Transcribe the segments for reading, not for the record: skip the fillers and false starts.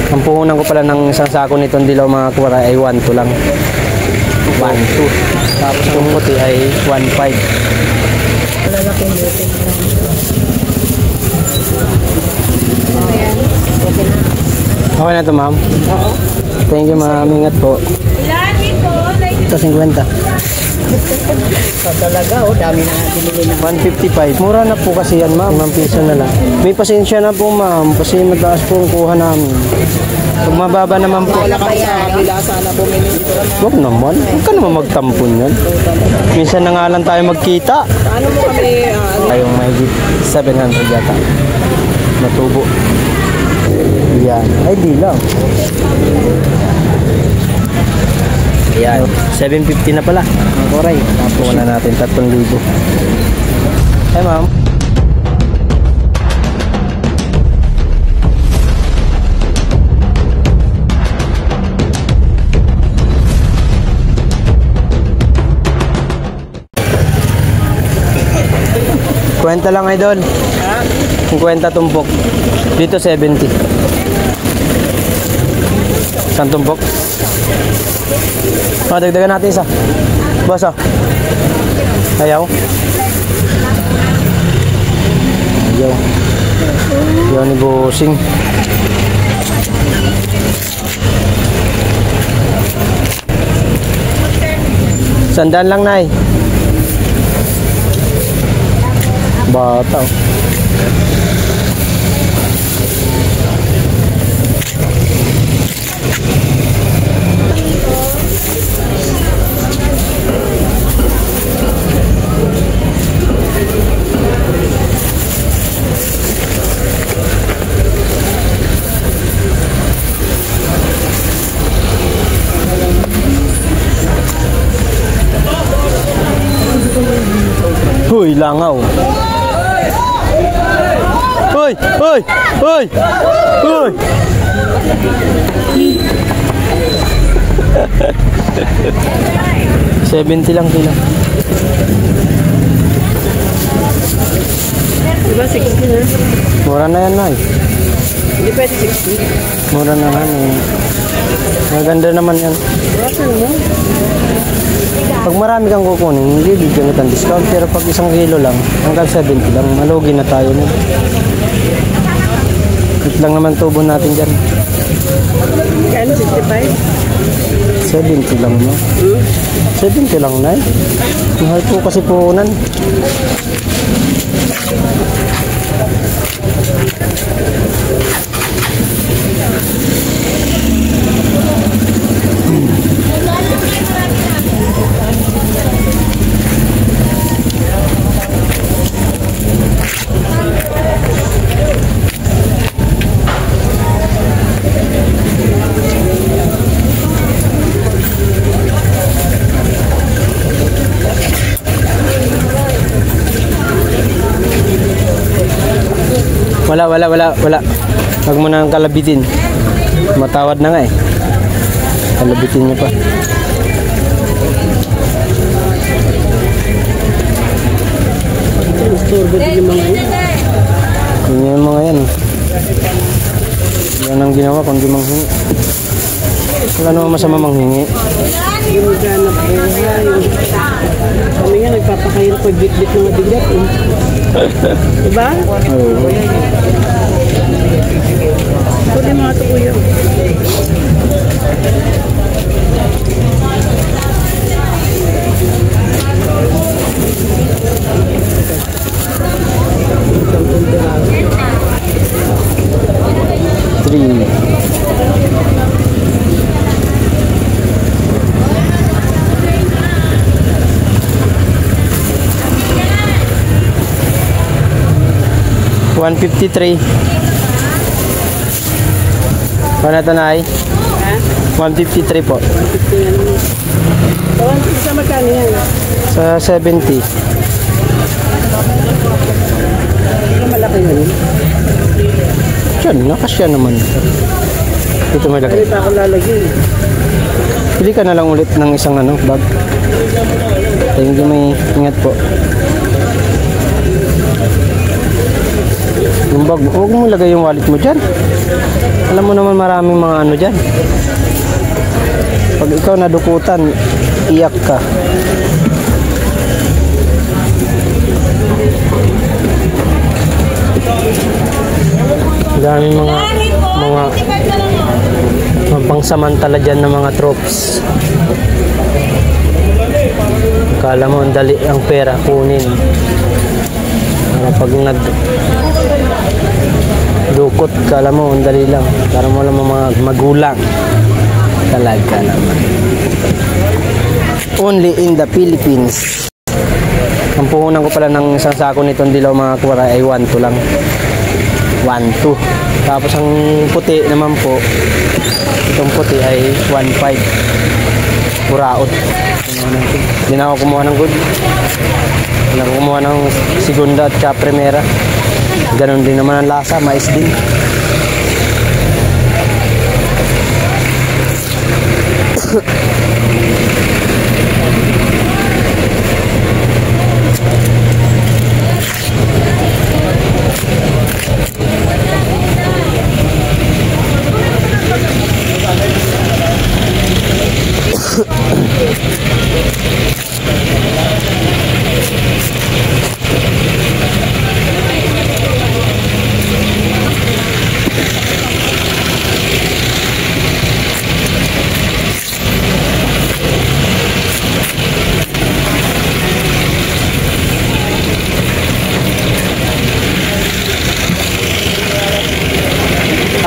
Ang puhunan ko pala ng isang sako nitong dilaw mga kuwara ay 1.2 lang. 1.2. Tapos yung puti ay 1.5. Malalaking butin lang. Okay na ito, ma'am? Oo. Thank you, ma'am. Ingat po. Ito, 50. So, talaga, dami na binili na. 155. Mura na po kasi yan, ma'am. 5 piso na lang. May pasensya na po, ma'am. Kasi mataas po ang kuha namin. Pag mababa naman po. Wala kang sabi, sana bumili. Huwag naman. Huwag ka naman magtampon yan. Minsan na nga lang tayo magkita. Ano mo kami? Tayong may 700 yata. Natubo. Yan. Ay, di lang. Yan. 750 na pala. Ang koray. Tapos na natin 3,000. Ay, ma'am. Kwenta lang, idol. Ha? 50 tumpok. Dito 70. Isang tumpok. Dagdagan natin isa. Boss, oh. Ayaw. Ayaw. Ayaw ni bossing. Sandaan lang, Nay. Bata, oh. Huy, langaw. Hoy! Hoy! Hoy! Hoy! $70 lang kilo. Diba 60 na? Mura na yan, Nay. Hindi pwede 60. Mura na yan, eh. Maganda naman yan. Bawasan mo. Pag marami kang kukunin, hindi bigyan kita ng discount. Pero pag 1 kilo lang, hanggang 70 lang, malugi na tayo nun. Ito lang naman tubo natin dyan. Kano 65? 70 lang, no? 70 lang, Nay. Mahal po kasi puhunan. Wala. Huwag mo nang kalabitin. Matawad na nga eh. Kalabitin niyo pa. Yun yung mga yan. Yan ang ginawa kundi manghingi. Wala naman masama manghingi. Yung ganap buhay. Kami nga nagpapakain ko bit-bit ng bigat. Diba? Oo. Pwede mga ito kuya. $153. Ano ito, Nay? 153 po. 150 yan. So, sa magkano yan? Sa 70. Malaki yun. Diyan, nakasya naman. Dito may lagay. Kaya pa ako lalagyan. Pili ka na lang ulit ng isang bag. Thank you, may ingat po. Yung bag, huwag mo lagay yung wallet mo dyan. Alam mo naman maraming mga ano dyan. Pag ikaw nadukutan, iyak ka. Daming mga pangsamantala dyan ng mga troops. Akala mo ang dali ang pera kunin. Para pag dukot, kala mo ang dali lang. Para mo lang mga magulang. Talaga naman. Only in the Philippines. Ang puhunan ko pala ng isang sako nitong dilaw mga kuwara ay 1-2 lang. 1-2. Tapos ang puti naman po, itong puti ay 1-5. Buraot. Hindi na ako kumuha ng good. Hindi na ako kumuha ng segunda at saka primera. Ganon din naman ang lasa, mais din.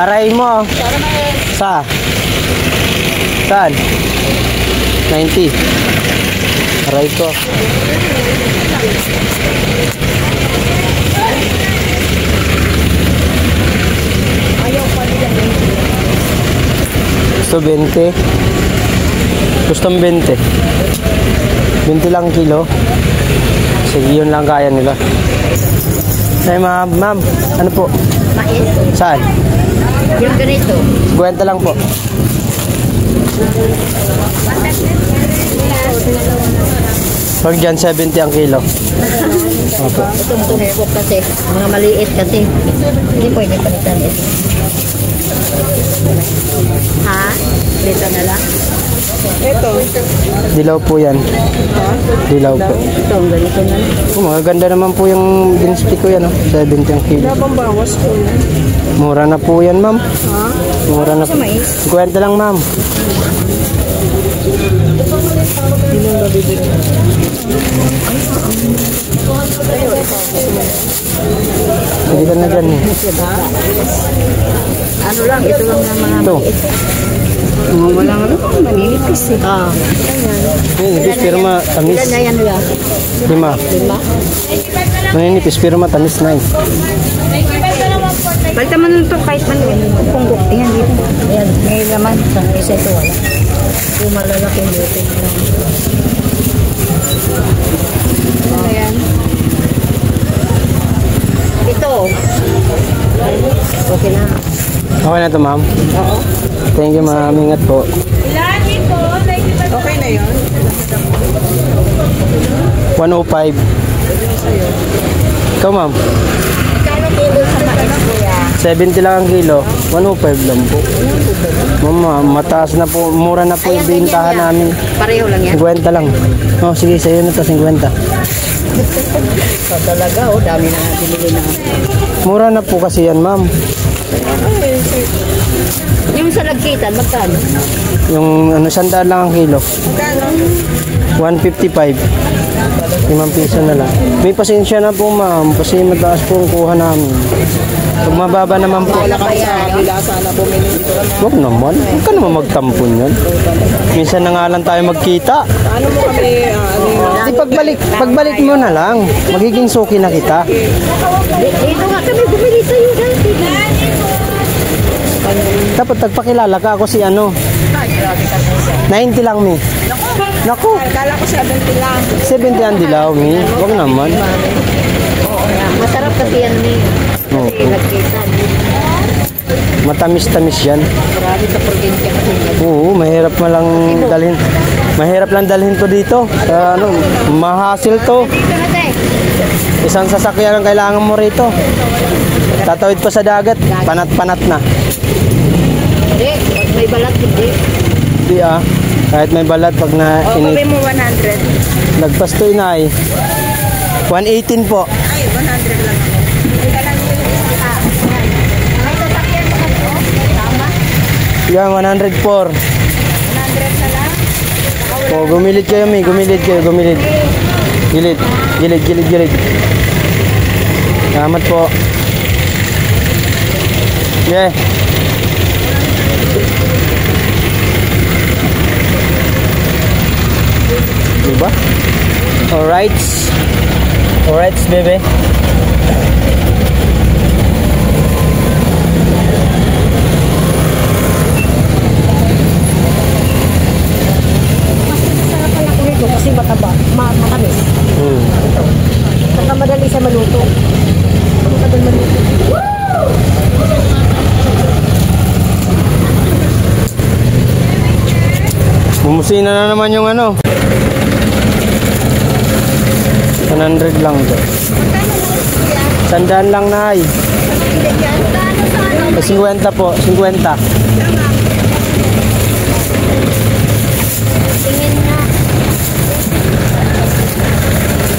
Aray mo. Saan? 90. Aray ko. Gusto 20. Gustong 20. 20 lang kilo. Sige, yun lang kaya nila. Ay, ma'am. Ano po? Mais. Saan? Yung ganito. 50 lang po. Pag dyan, 70 ang kilo. Opo. Itong tungkok kasi, mga maliit kasi. Hindi pwede palitan ito. Ha? Dito na lang? Ito. Dilaw po yan. Dilaw po. Ito, ang ganito na lang. Maganda naman po yung dinsti ko yan. 70 ang kilo. Labang bawas po yan. Mura na po yan, ma'am. Ha? Mura na po. 50 lang, ma'am. Hindi ka na dyan eh. Ano lang, ito lang na mga Ito. walang ano, maninipis eh. Maninipis pero matamis. Ilan na yan nila? 5. 5? Maninipis pero matamis na eh. Balta man ito kahit man punggok. Ayan dito. Ayan, may laman. Isa ito wala. Ito malalaking dito. Ayan. Ito. Okay na. Okay na to, ma'am. Oo. Thank you, ma'am. Ingat po. Okay na yun. 105. Ikaw, ma'am. Kano kilo sa mais kuya? 70 lang ang kilo. 105 lang po. Ma'am, mataas na po. Mura na po yung bintahan namin. Pareho lang yan. 50 lang. Oh, sige, sa'yo na to, 50. So, talaga, oh, dami na binili na. Mura na po kasi yan, ma'am. Yung sa lagkitan, magkano? Yung ano, 100 lang ang kilo. Magkano? 155. 5 piso na lang. May pasensya na po, ma'am. Kasi mataas po ang kuha namin. Pag mababa naman po. Wala kami sa kabila sana bumili dito. Huwag naman. Huwag ka naman magtampon yan. Minsan na nga lang tayo magkita. Ano mo kami, Di pagbalik mo na lang. Magiging suki na kita. dito nga kami bumili sa'yo dati. Dapat tagpakilala ka ako si ano. 90 lang, mi. Naku. Kala ko 70 lang. 70 ang dilaw, mi. Huwag naman. Oo nga. Masarap kasi yan ni. Oo. Kasi lagkitan. Matamis-tamis yan. Marami sa probinsya kasi. Oo, mahirap mo lang dalhin. Mahirap lang dalhin to dito. Sa ano, mahasil to. Dito na tayo. Isang sasakyan ang kailangan mo rito. Tatawid pa sa dagat, panat-panat na. Hindi, pag may balat, hindi. Di kahit may balat pag na O, init. sabi mo 100. Lagpas to inay. 118 po. Ay, 100 lang ako. Hindi ka lang yung isa. May sasakyan mo kasi, oh. Tama. Yan, 104. 100 na lang. O, gumilid kayo, may. Gumilid kayo, gumilid. Gilid. Gilid, gilid, gilid. Salamat po. Yeah. Diba? Alright. Alright, baby. Kasi mataba, matamis. Saka madali siya maluto. Madali maluto. Bumusina na naman yung ano. 100 lang to. 100 lang na ay. 50 po, 50.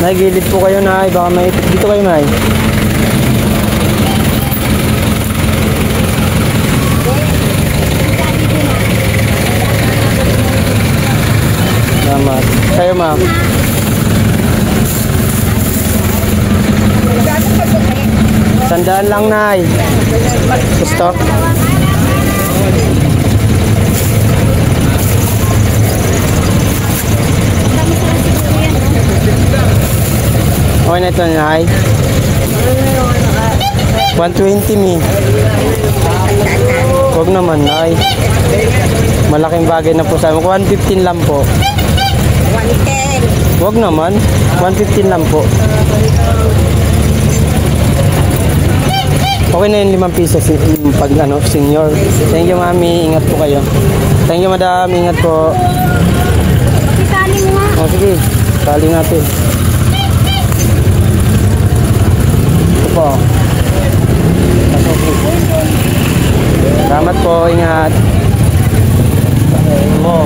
Nagilid po kayo na ay. Baka may dito kayo na ay. Salamat. Kayo ma'am. Sandaan lang na ay. Gusto? Okay na ito na ay. 120 mi. Huwag naman ay. Malaking bagay na po sa amin. 115 lang po. 110. Huwag naman. 115 lang po. Okay na yung 5 piso pag ano, senior. Thank you, mami. Ingat po kayo. Thank you, madam. Ingat po. Itali mo nga. O, sige. Tali natin. Ito po. Salamat po. Ingat. Mo.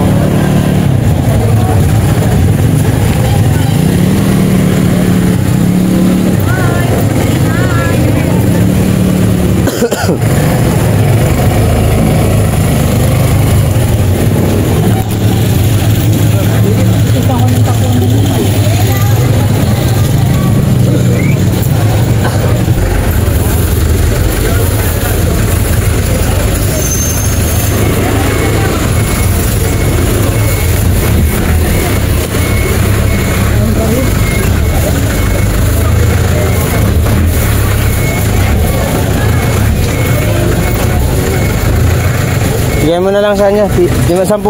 Bigyan mo na lang sa kanya. 10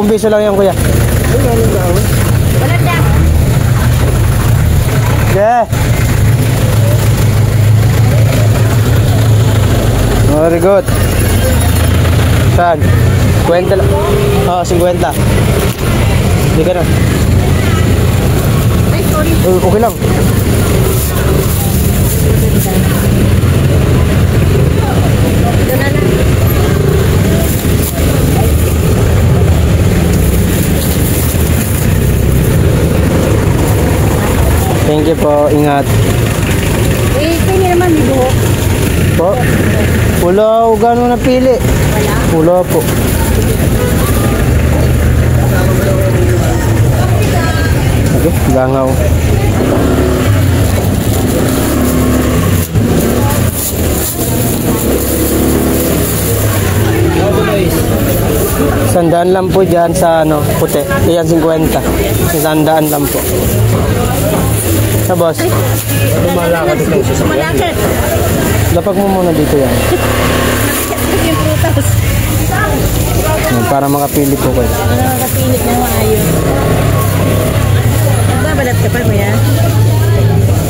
piso lang yan, kuya. Wala na. Yeah. Very good. Saan? 50 lang. Oo, 50. Hindi ka na. Ay, sorry. Okay lang. Ito na lang. Thank you po. Ingat. Eh, kanya naman may buhok. Po. Wala ko gano'n napili. Wala. Wala po. Okay, langaw. Sandaan lang po dyan sa ano, puti. Iyan 50. Sandaan lang po. Sa boss. Sumalakad. Lapag mo muna dito yan. Yung prutas. Yan, para makapili po kayo. Nakakapilit na maayos. Nagbabalat ka pa, kuya?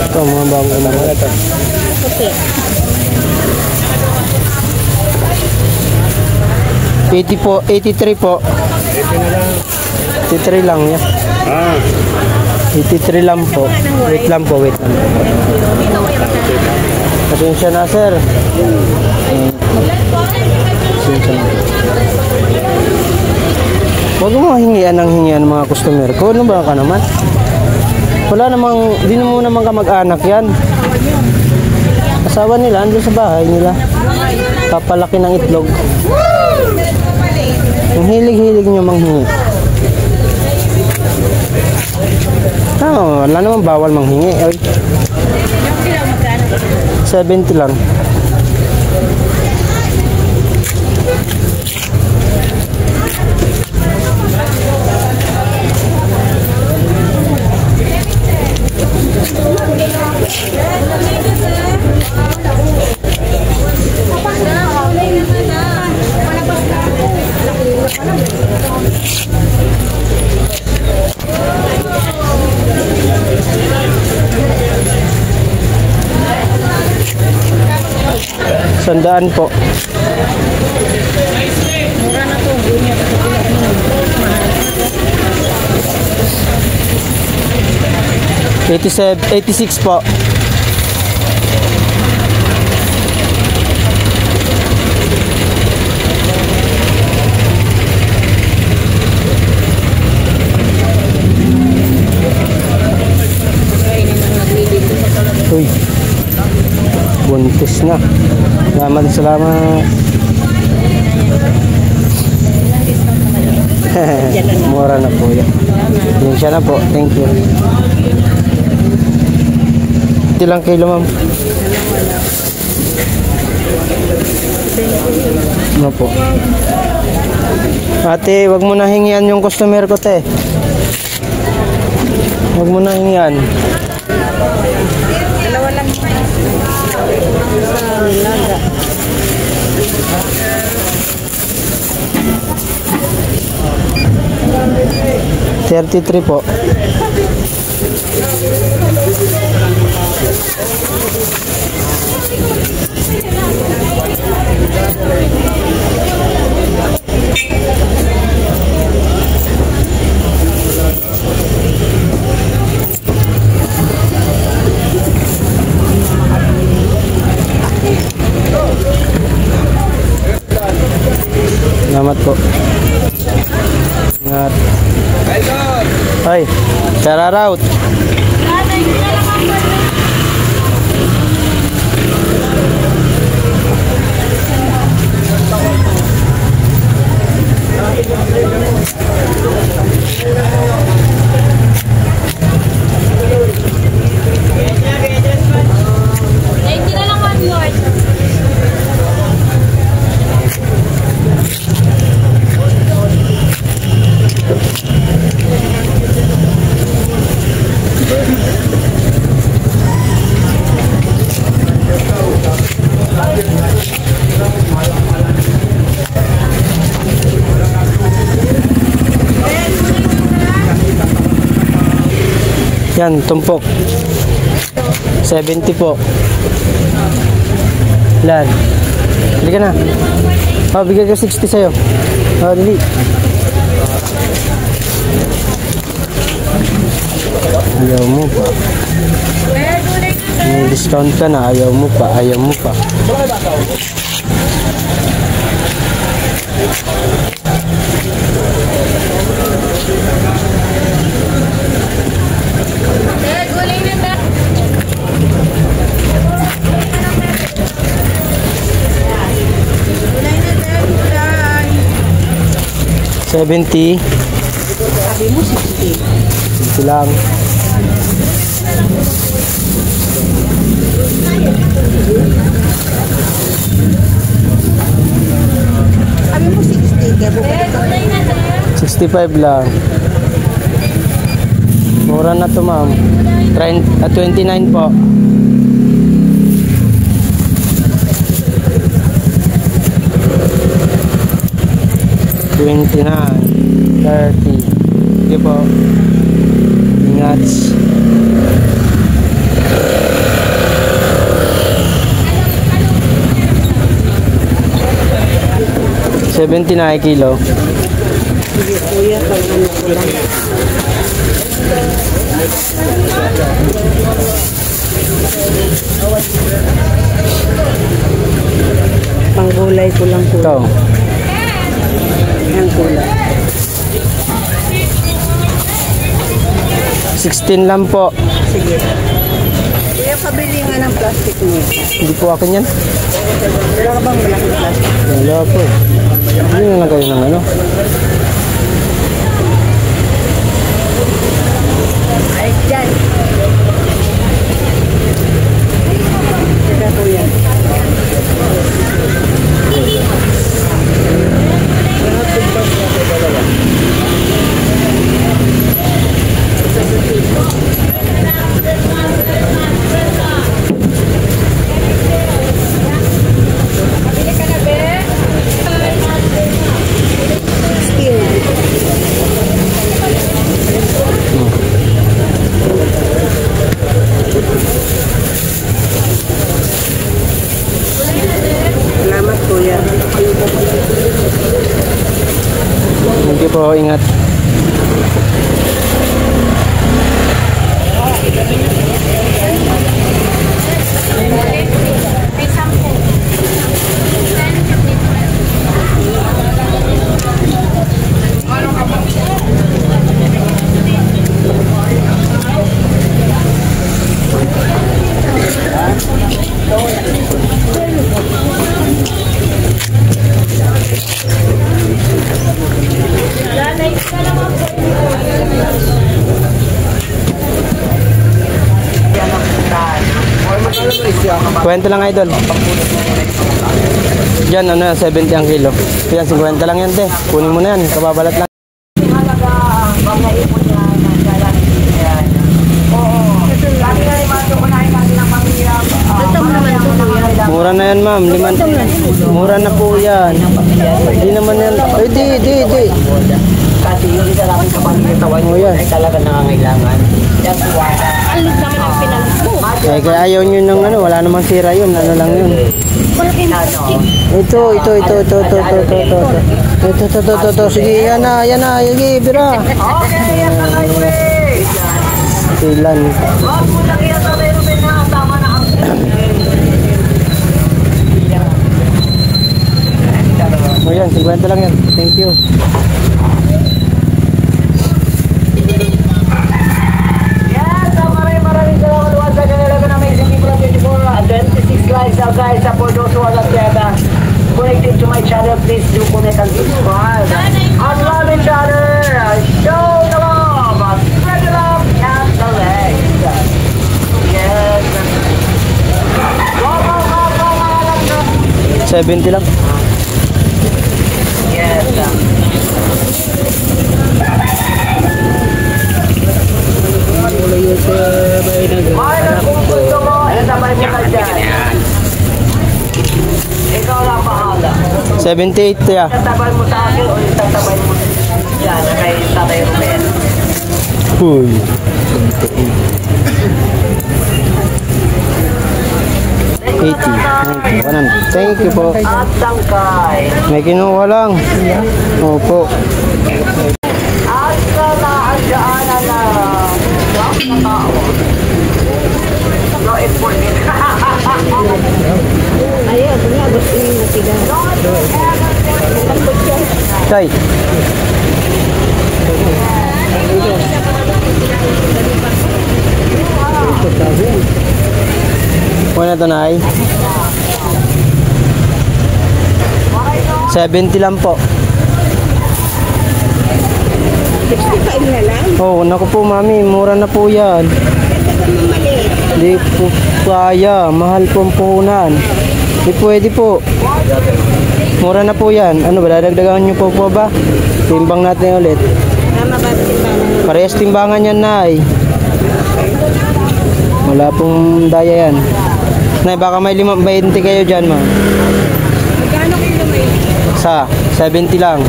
Ito, mga bagong umaga. Ito. Okay. 80 po, 83 po. 83 lang yan. 83 lang po. Wait lang po, wait lang po. Pasensya na, sir. minsan. Huwag mo hingian ng hingian mga customer ko. Ano ba ka naman? Wala namang, di mo naman kamag-anak yan. Asawa nila, andun sa bahay nila. Papalaki ng itlog. Ang hilig-hilig nyo manghingi. Wala naman bawal manghingi. Ay. 70 lang. Sandaan po. Mura na to. 86 po. Uy, buntis na. Salamat. Mura na po yan. Yun siya na po. Thank you. Ilang kilo, ma'am? Ano po? Ate, wag mo na hingian yung customer ko, te. Wag mo na hingian. Dalawa lang. Laga. 33 po. Salamat po. Ingat. Ay, cara raut. Yan, tumpok. 70 po. Lan. Bili ka na. Oh, bigay ko 60 sa'yo. Oh, dali. Ayaw mo pa. May discount ka na. Ayaw mo pa. Ayaw mo pa. $70. Sabi mo 60. Ito lang. Sabi mo 60. Kaya bukod 65 lang. Mura na to, ma'am. 29 po. $29, $30. Sige po. Ingat. $79 kilo. Sige, kuya. Pag-ano ko lang. Panggulay ko lang po. Ito. 16 lang po. Sige. Kuya, pabili nga ng plastic mo. Hindi po akin yan. Wala ka bang malaking plastic? Wala po. Hindi na lang kayo ng ano. Ay, dyan. Kaya kuya. Salamat kuya. Thank you po, ingat. Kwenta lang idol. Diyan ano 70 ang kilo. Yan 50 lang yan te. Kunin mo na yan, kababalat lang. Halaga ang mga ipon niya na dalan niya. Oo. Lagi na rin mga kunahin natin ng pamilya. Ito naman ito kuya. Mura na yan ma'am, mura na po yan. Hindi naman yan. Ay di. Kasi yung isa namin sa pamilya tawan Oh, yan. ay talaga nangangailangan. Yan tuwala. Alit naman ang pinalag mo. Eh kaya ayaw nyo ng ano, wala namang sira yun, ano lang yun. Ito. Sige, yan na, sige, bira. Okay, yan na kayo eh. Ilan. Wag mo lang yan sa meron na tama na ang O yan, 50 lang yan. Thank you. Yes, maraming salamat once again. Talaga na may isang from 24 26 likes out guys. For those who are not yet connected to my channel, please do connect and subscribe. And love each other. Show the love. Spread the love and the legs. Yes. Go. 70 lang. Yes. Mahal kung gusto mo, isabay mo ka dyan. Ikaw lang pahala. 78 ya. Tatabay mo sa akin o tatabay mo dyan na kay Tatay Ruben. Uy. 80, 90, 100. Thank you po. At tangkay. May kinuha lang. Opo. At kanaandaanan na tao. No, it's for me. Ayaw, nga gusto yung matigas. Tay. Wala to na ay. 70 lang po. 65 na lang. Oh, naku po mami, mura na po yan. Hindi po kaya, mahal po ang puhunan. Hindi pwede po. Mura na po yan. Ano ba, dadagdagan nyo po ba? Timbang natin ulit. Parehas timbangan yan, Nay. Wala pong daya yan. Nay, baka may 20 kayo dyan, ma. Magkano kilo may? Sa 70 lang.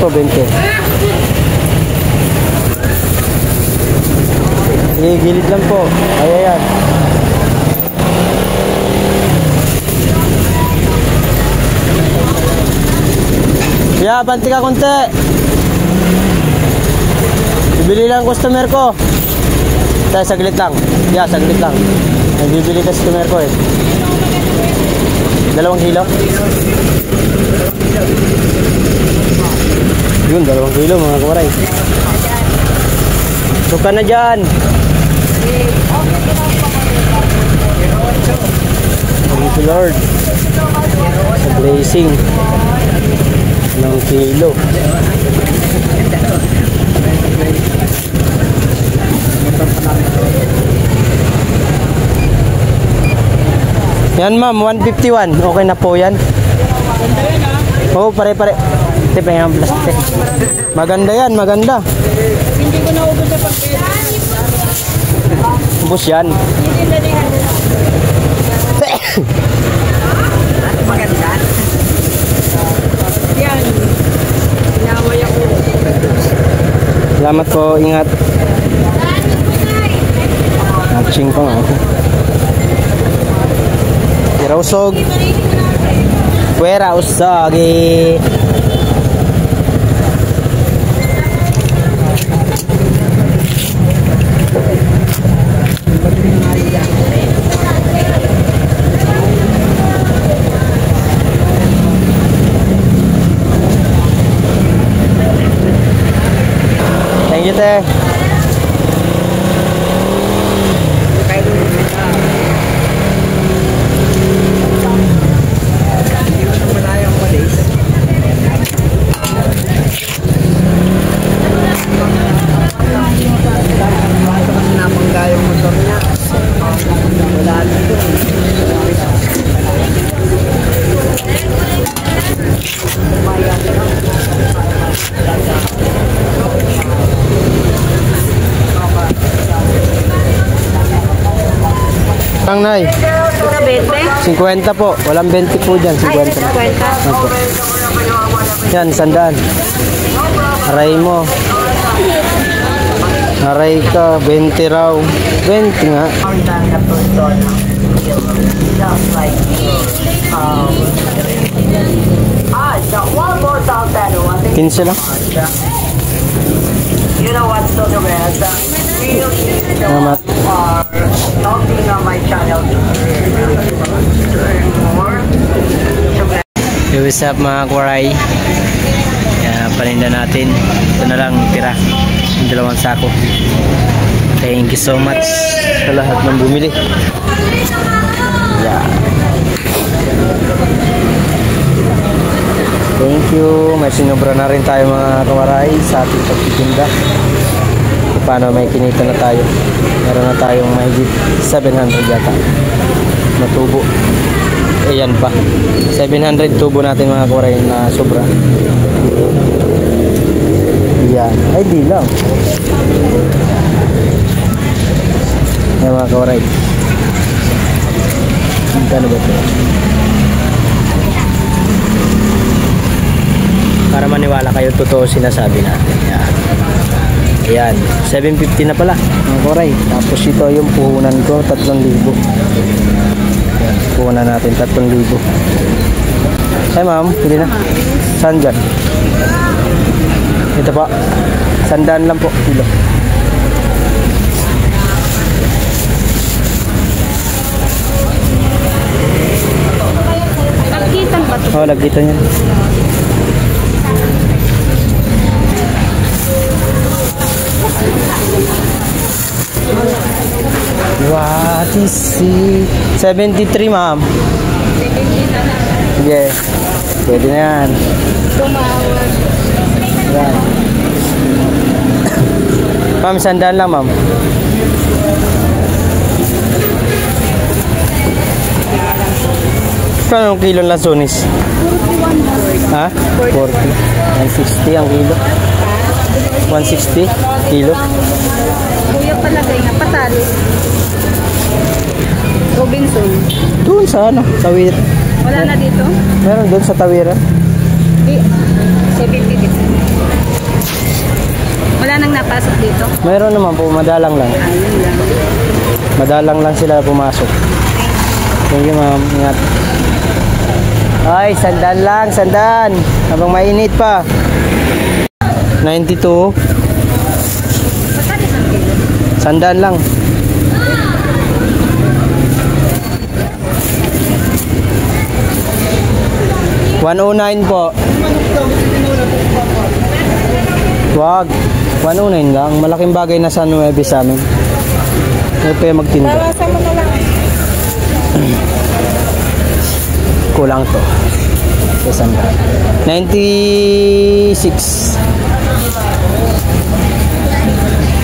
Po, 20. Gilid lang po. Ayan. Yeah, banti ka konti. Bibili lang customer ko. Tayo, saglit lang. Yeah, saglit lang. Bibili customer ko eh. 2 kilo? Yun, 2 kilo mga kawaray. Suka na dyan. Thank you Lord sa blessing ng kilo. Yan ma'am, 151. Okay na po yan. Oo, pare-pare. Tipe nga ang plastic. Maganda yan, maganda. Hindi ko naubos sa pagkita. Ubus yan. Maganda. Yan. Inaway ako. Salamat po, ingat. Matching pa nga ako. Tira usog. Fuera usog. Thank you, te. Ang nay. Ito 20? 50 po. Walang 20 po dyan. 50. Ay, 50. Opo. Yan, 100. Aray mo. Aray ka. 20 raw. 20 nga. Kinse lang. You know what's so the best? Salamat. Talking on my channel to earn more. Hey, what's up mga kwaray? Paninda natin. Ito na lang tira. Yung 2 sako. Thank you so much sa lahat ng bumili. Yeah. Thank you. May sinubra na rin tayo mga kawaray sa ating pagtitinda. Paano may kinita na tayo. Meron na tayong mahigit 700 yata na tubo. Ayan pa. 700 tubo natin mga kawaray na sobra. Yan. Ay di lang. Ayan mga kawaray. Gano ba ito? Para maniwala kayo, totoo sinasabi natin. Yan. Ayan, 750 na pala mga koray. Tapos ito yung puhunan ko, 3,000. Ayan, puhunan natin 3,000. Ay ma'am, hindi na. Saan dyan? Ito pa, 100 lang po kilo. Nagkitan ba ito? Oo, lagkitan yan. What is it? 73 ma'am. Yeah. Pwede na yan. Tumawag. Yan. Ma'am, 100 lang ma'am. Kano kilo lang sunis? 41. Ha? 40. 160 ang kilo. 160 kilo. Kuya palagay nga, patalo. Robinson. Doon sa ano, Tawir. Wala na dito? Meron doon sa Tawiran. 70 dito. Wala nang napasok dito? Meron naman po, madalang lang. Ayun lang. Madalang lang sila pumasok. Thank you ma'am, ingat. Ay, 100 lang, 100. Habang mainit pa. 92. Magkano isang kilo? 100 lang. 109 po. Wag. 109 lang. Malaking bagay na sa 9 sa amin. Huwag pa yung magtinda. Bawasan mo na lang. Kulang to. Isang 96.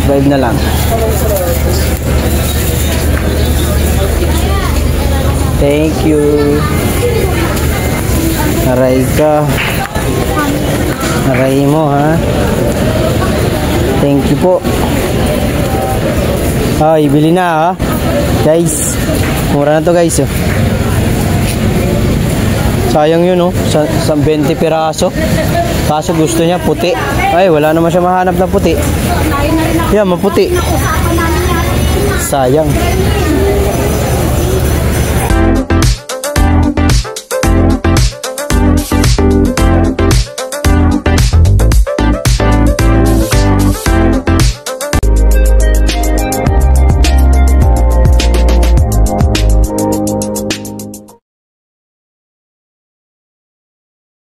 5 na lang. Thank you. Aray ka. Aray mo ha. Thank you po. Ay, bili na ha. Guys, mura na to guys. Oh. Sayang yun oh. Sa 20 piraso. Kaso gusto niya puti. Ay, wala naman siya mahanap na puti. Yan, maputi. Sayang.